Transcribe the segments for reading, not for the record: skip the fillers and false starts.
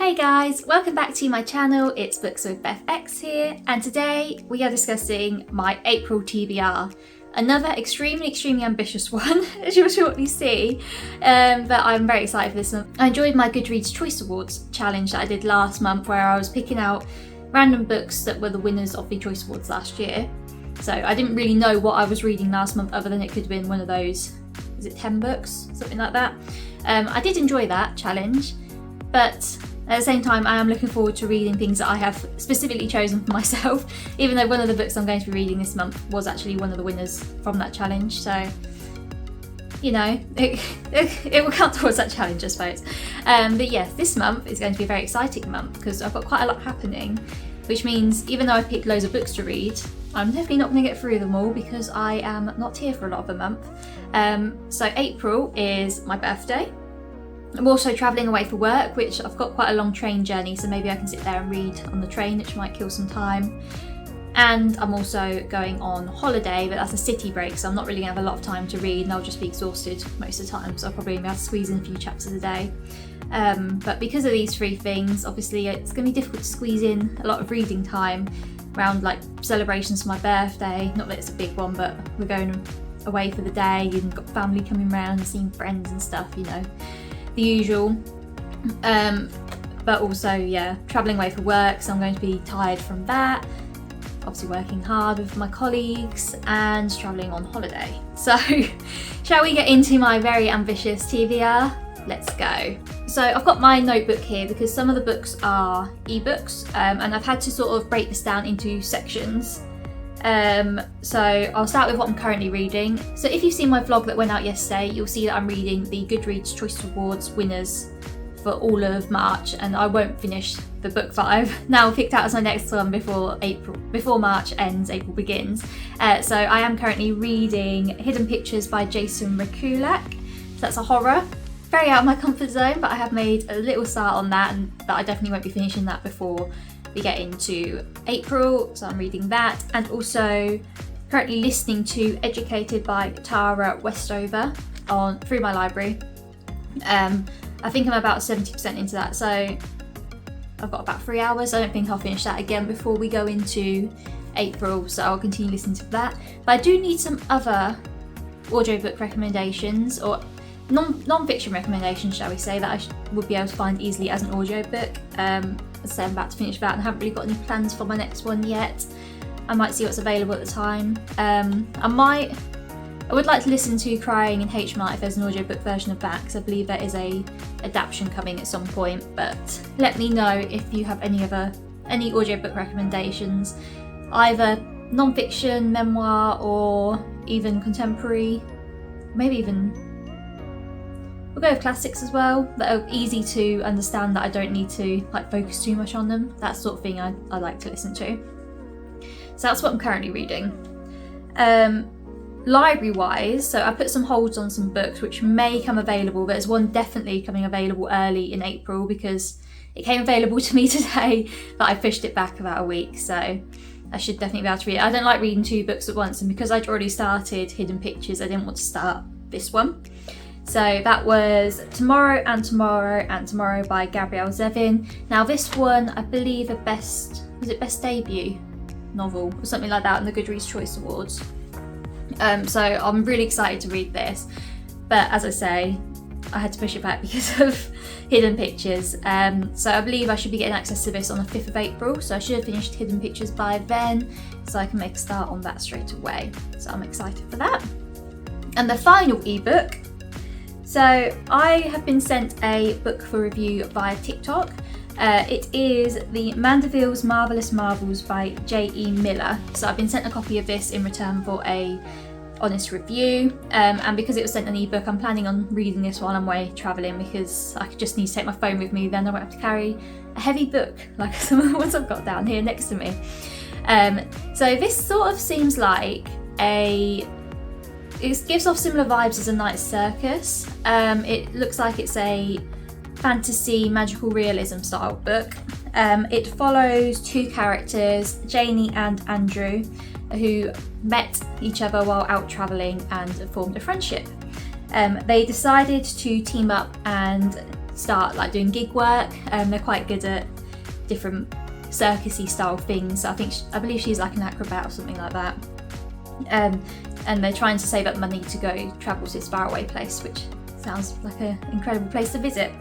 Hey guys, welcome back to my channel. It's Books with BethX here, and today we are discussing my April TBR. Another extremely ambitious one, as you'll shortly see, but I'm very excited for this one. I enjoyed my Goodreads Choice Awards challenge that I did last month, where I was picking out random books that were the winners of the Choice Awards last year. So I didn't really know what I was reading last month, other than it could have been one of those, is it 10 books? Something like that. I did enjoy that challenge, but at the same time, I am looking forward to reading things that I have specifically chosen for myself, even though one of the books I'm going to be reading this month was actually one of the winners from that challenge. So, you know, it will count towards that challenge, I suppose. But yes, this month is going to be a very exciting month because I've got quite a lot happening, which means even though I picked loads of books to read, I'm definitely not going to get through them all because I am not here for a lot of the month. So April is my birthday. I'm also travelling away for work, which I've got quite a long train journey, so maybe I can sit there and read on the train, which might kill some time. And I'm also going on holiday, but that's a city break, so I'm not really going to have a lot of time to read, and I'll just be exhausted most of the time, so I'll probably be able to squeeze in a few chapters a day. But because of these three things, obviously it's going to be difficult to squeeze in a lot of reading time around like celebrations for my birthday. Not that it's a big one, but we're going away for the day, you've got family coming around, seeing friends and stuff, you know, the usual. But also, yeah, travelling away for work, so I'm going to be tired from that. Obviously working hard with my colleagues and travelling on holiday. So shall we get into my very ambitious TBR? Let's go. So I've got my notebook here because some of the books are ebooks, and I've had to sort of break this down into sections. So I'll start with what I'm currently reading. So if you've seen my vlog that went out yesterday, you'll see that I'm reading the Goodreads Choice Awards winners for all of March, and I won't finish the book that I've now picked out as my next one before March ends, April begins. So I am currently reading Hidden Pictures by Jason Rekulak. So that's a horror. Very out of my comfort zone, but I have made a little start on that, and that I definitely won't be finishing that before we get into April, so I'm reading that, and also currently listening to Educated by Tara Westover through my library. I think I'm about 70% into that, so I've got about 3 hours. I don't think I'll finish that again before we go into April, so I'll continue listening to that. But I do need some other audiobook recommendations, or non-fiction recommendations, shall we say, that I would be able to find easily as an audiobook. As I say, I'm about to finish that and haven't really got any plans for my next one yet. I might see what's available at the time. I would like to listen to Crying in H Mart if there's an audiobook version of that, because I believe there is a adaptation coming at some point. But let me know if you have any audiobook recommendations, either non-fiction, memoir, or even contemporary, maybe even. We'll go with classics as well, that are easy to understand, that I don't need to like focus too much on them. That sort of thing I like to listen to. So that's what I'm currently reading. Library wise, so I put some holds on some books which may come available. There's one definitely coming available early in April because it came available to me today, but I pushed it back about a week, so I should definitely be able to read it. I don't like reading 2 books at once, and because I'd already started Hidden Pictures, I didn't want to start this one. So that was Tomorrow and Tomorrow and Tomorrow by Gabrielle Zevin. Now this one, I believe best debut novel or something like that in the Goodreads Choice Awards. So I'm really excited to read this, but as I say, I had to push it back because of Hidden Pictures. So I believe I should be getting access to this on the 5th of April, so I should have finished Hidden Pictures by then, so I can make a start on that straight away. So I'm excited for that. And the final ebook. So I have been sent a book for review via TikTok. It is The Mandeville's Marvelous Marvels by J.E. Miller. So I've been sent a copy of this in return for a honest review, and because it was sent an ebook, I'm planning on reading this while I'm away travelling, because I just need to take my phone with me, then I won't have to carry a heavy book like some of the ones I've got down here next to me. So this sort of seems like it gives off similar vibes as A Night's Circus. It looks like it's a fantasy magical realism style book. It follows 2 characters, Janie and Andrew, who met each other while out travelling and formed a friendship. They decided to team up and start like doing gig work. They're quite good at different circusy style things. So I believe she's like an acrobat or something like that. And they're trying to save up money to go travel to this faraway place, which sounds like an incredible place to visit.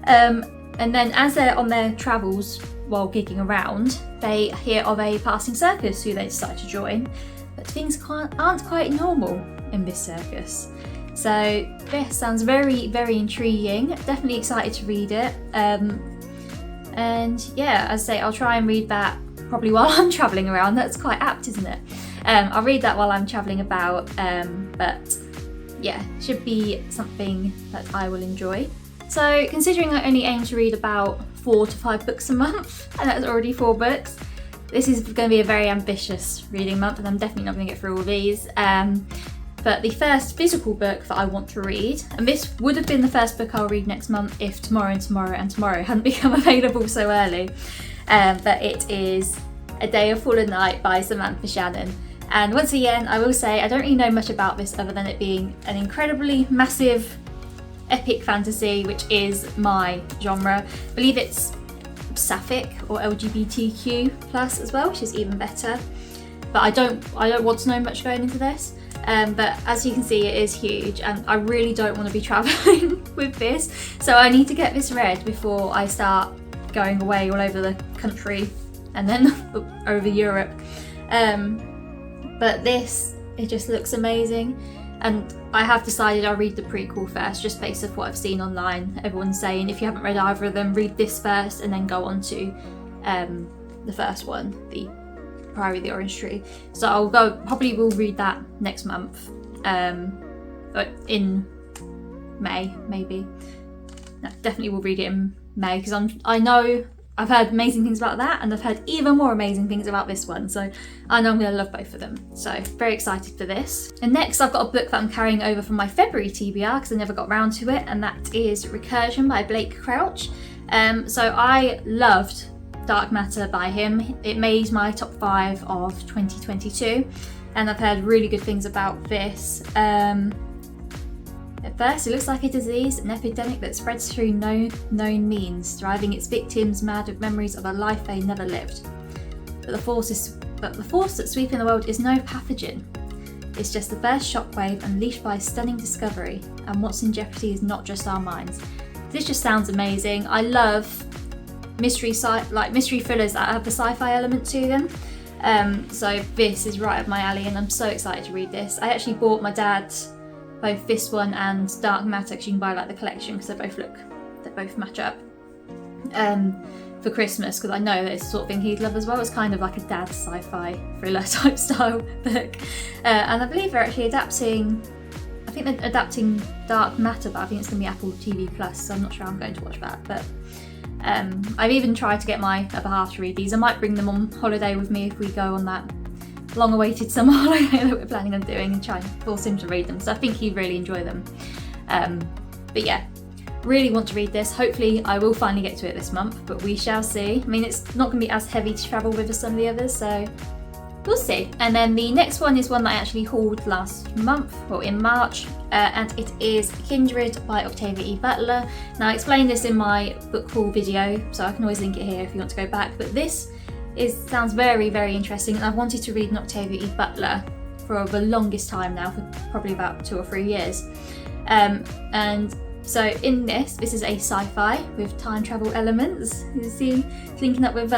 And then as they're on their travels while gigging around, they hear of a passing circus who they decide to join, but things aren't quite normal in this circus. So this sounds very, very intriguing. Definitely excited to read it. And yeah, as I say, I'll try and read that probably while I'm travelling around. That's quite apt, isn't it? I'll read that while I'm travelling about, but yeah, should be something that I will enjoy. So considering I only aim to read about 4 to 5 books a month, and that's already 4 books, this is going to be a very ambitious reading month, and I'm definitely not going to get through all these. But the first physical book that I want to read, and this would have been the first book I'll read next month if Tomorrow and Tomorrow and Tomorrow hadn't become available so early, but it is A Day of Fallen Night by Samantha Shannon. And once again, I will say I don't really know much about this other than it being an incredibly massive epic fantasy, which is my genre. I believe it's sapphic or LGBTQ plus as well, which is even better. But I don't want to know much going into this. But as you can see, it is huge, and I really don't want to be travelling with this. So I need to get this read before I start going away all over the country and then over Europe. But this, it just looks amazing. And I have decided I'll read the prequel first, just based off what I've seen online. Everyone's saying if you haven't read either of them, read this first and then go on to the first one, the Priory of the Orange Tree. So probably will read that next month, in May maybe. No, definitely will read it in May, because I know I've heard amazing things about that, and I've heard even more amazing things about this one, so I know I'm going to love both of them. So very excited for this. And next I've got a book that I'm carrying over from my February TBR because I never got around to it, and that is Recursion by Blake Crouch. So I loved Dark Matter by him. It made my top 5 of 2022, and I've heard really good things about this. At first, it looks like a disease, an epidemic that spreads through no known means, driving its victims mad with memories of a life they never lived. But the force that's sweeping the world is no pathogen. It's just the first shockwave unleashed by a stunning discovery, and what's in jeopardy is not just our minds. This just sounds amazing. I love mystery thrillers that have the sci-fi element to them. So this is right up my alley, and I'm so excited to read this. I actually bought my dad both this one and Dark Matter, because you can buy like the collection because they both match up, for Christmas, because I know that it's the sort of thing he'd love as well. It's kind of like a dad sci-fi thriller type style book, and I believe they're actually adapting Dark Matter, but I think it's going to be Apple TV Plus, so I'm not sure I'm going to watch that. But I've even tried to get my other half to read these. I might bring them on holiday with me if we go on that long-awaited summer holiday that we're planning on doing, and try and force him to read them, so I think he'd really enjoy them. But yeah, really want to read this. Hopefully I will finally get to it this month, but we shall see. I mean, it's not going to be as heavy to travel with as some of the others, so we'll see. And then the next one is one that I actually hauled last month, or in March, and it is Kindred by Octavia E. Butler. Now I explained this in my book haul video, so I can always link it here if you want to go back, but this sounds very, very interesting, and I've wanted to read an Octavia E. Butler for the longest time now, for probably about 2 or 3 years. And so in this is a sci-fi with time travel elements. You see, it's linking up with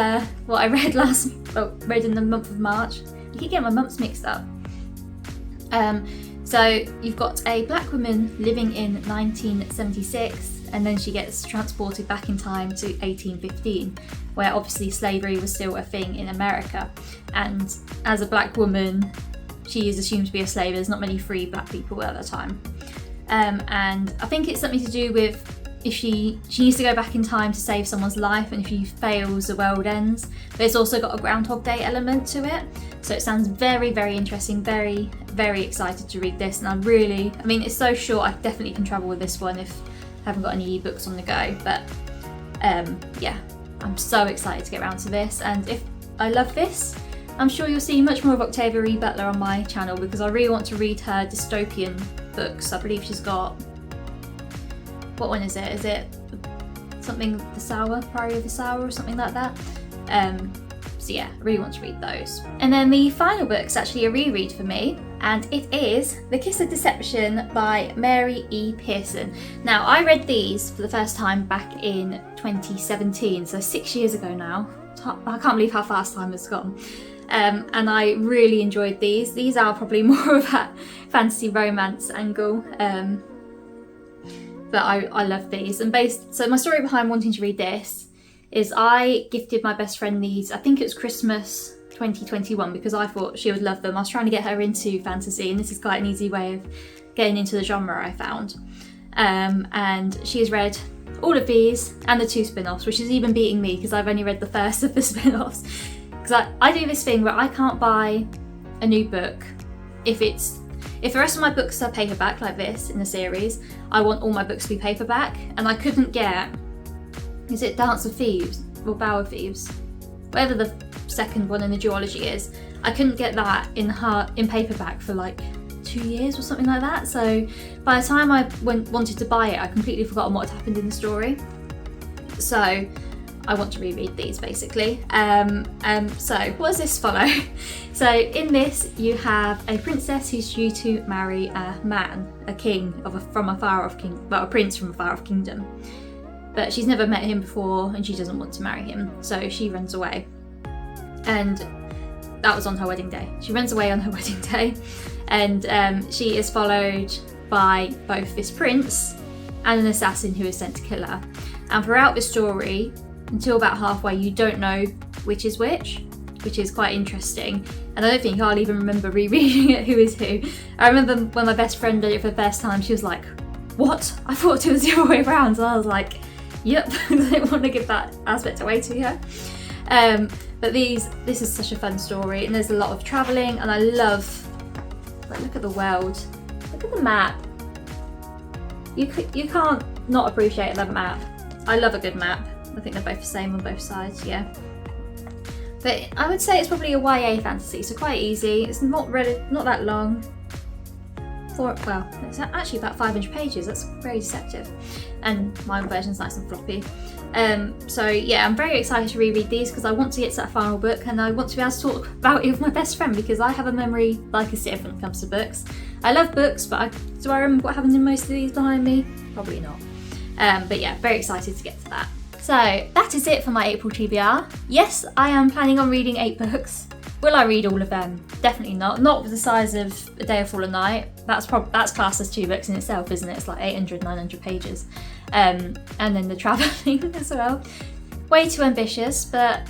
what I read read in the month of March. I keep getting my months mixed up. So you've got a black woman living in 1976, and then she gets transported back in time to 1815, where obviously slavery was still a thing in America. And as a black woman, she is assumed to be a slave. There's not many free black people at the time. And I think it's something to do with if she needs to go back in time to save someone's life, and if she fails, the world ends. But it's also got a Groundhog Day element to it. So it sounds very, very interesting, very, very excited to read this. And I mean, it's so short, I definitely can travel with this one if I haven't got any ebooks on the go. But yeah, I'm so excited to get around to this. And if I love this, I'm sure you'll see much more of Octavia E. Butler on my channel, because I really want to read her dystopian books. I believe she's got, what one is it? Is it something the Sour, Priory of the Sour or something like that. So yeah, I really want to read those. And then the final book's actually a reread for me, and it is The Kiss of Deception by Mary E. Pearson. Now, I read these for the first time back in 2017, so 6 years ago now. I can't believe how fast time has gone. And I really enjoyed these. These are probably more of that fantasy romance angle. But I love these. And so my story behind wanting to read this is I gifted my best friend these, I think it was Christmas 2021, because I thought she would love them. I was trying to get her into fantasy, and this is quite an easy way of getting into the genre, I found. And she has read all of these and the 2 spin-offs, which is even beating me because I've only read the first of the spin-offs. Because I do this thing where I can't buy a new book if the rest of my books are paperback like this in the series. I want all my books to be paperback, and I couldn't get, is it Dance of Thieves or Bower of Thieves? Whatever the second one in the duology is, I couldn't get that in paperback for like 2 years or something like that. So by the time I wanted to buy it, I completely forgotten what had happened in the story. So I want to reread these basically. So what does this follow? So in this you have a princess who's due to marry a man, a king from a far off a prince from a far off kingdom. But she's never met him before and she doesn't want to marry him, so she runs away. And that was on her wedding day. She runs away on her wedding day, and she is followed by both this prince and an assassin who is sent to kill her. And throughout the story, until about halfway, you don't know which is which is quite interesting. And I don't think I'll even remember rereading it, who is who. I remember when my best friend did it for the first time, she was like, "What? I thought it was the other way around." So I was like, yep, I didn't want to give that aspect away to her. But this is such a fun story, and there's a lot of travelling, and I love, like, look at the world, look at the map. You can't not appreciate that map. I love a good map. I think they're both the same on both sides, yeah. But I would say it's probably a YA fantasy, so quite easy. It's not that long. Well, it's actually about 500 pages. That's very deceptive. And my version's nice and floppy. So yeah, I'm very excited to reread these because I want to get to that final book, and I want to be able to talk about it with my best friend, because I have a memory like a sieve when it comes to books. I love books, but do I remember what happened in most of these behind me? Probably not. But yeah, very excited to get to that. So that is it for my April TBR. Yes, I am planning on reading 8 books. Will I read all of them? Definitely not. Not with the size of A Day of Fallen Night. That's classed as 2 books in itself, isn't it? It's like 800, 900 pages. And then the travelling as well. Way too ambitious, but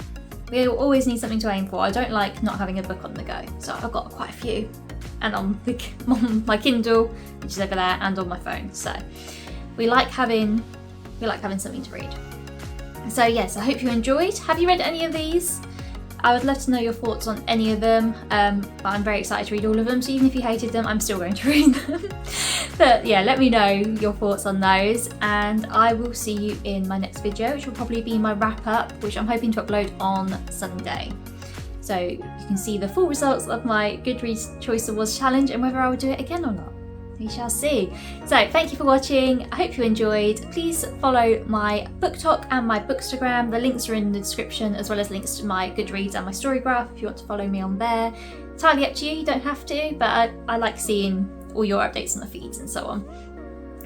we always need something to aim for. I don't like not having a book on the go. So I've got quite a few. And on my Kindle, which is over there, and on my phone. So we like having something to read. So yes, I hope you enjoyed. Have you read any of these? I would love to know your thoughts on any of them, but I'm very excited to read all of them, so even if you hated them, I'm still going to read them. But yeah, let me know your thoughts on those, and I will see you in my next video, which will probably be my wrap-up, which I'm hoping to upload on Sunday. So you can see the full results of my Goodreads Choice Awards challenge and whether I will do it again or not. We shall see. So thank you for watching. I hope you enjoyed. Please follow my BookTok and my Bookstagram. The links are in the description, as well as links to my Goodreads and my Storygraph if you want to follow me on there. Entirely up to you, you don't have to, but I like seeing all your updates on the feeds and so on.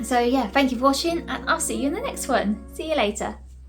So yeah, thank you for watching, and I'll see you in the next one. See you later.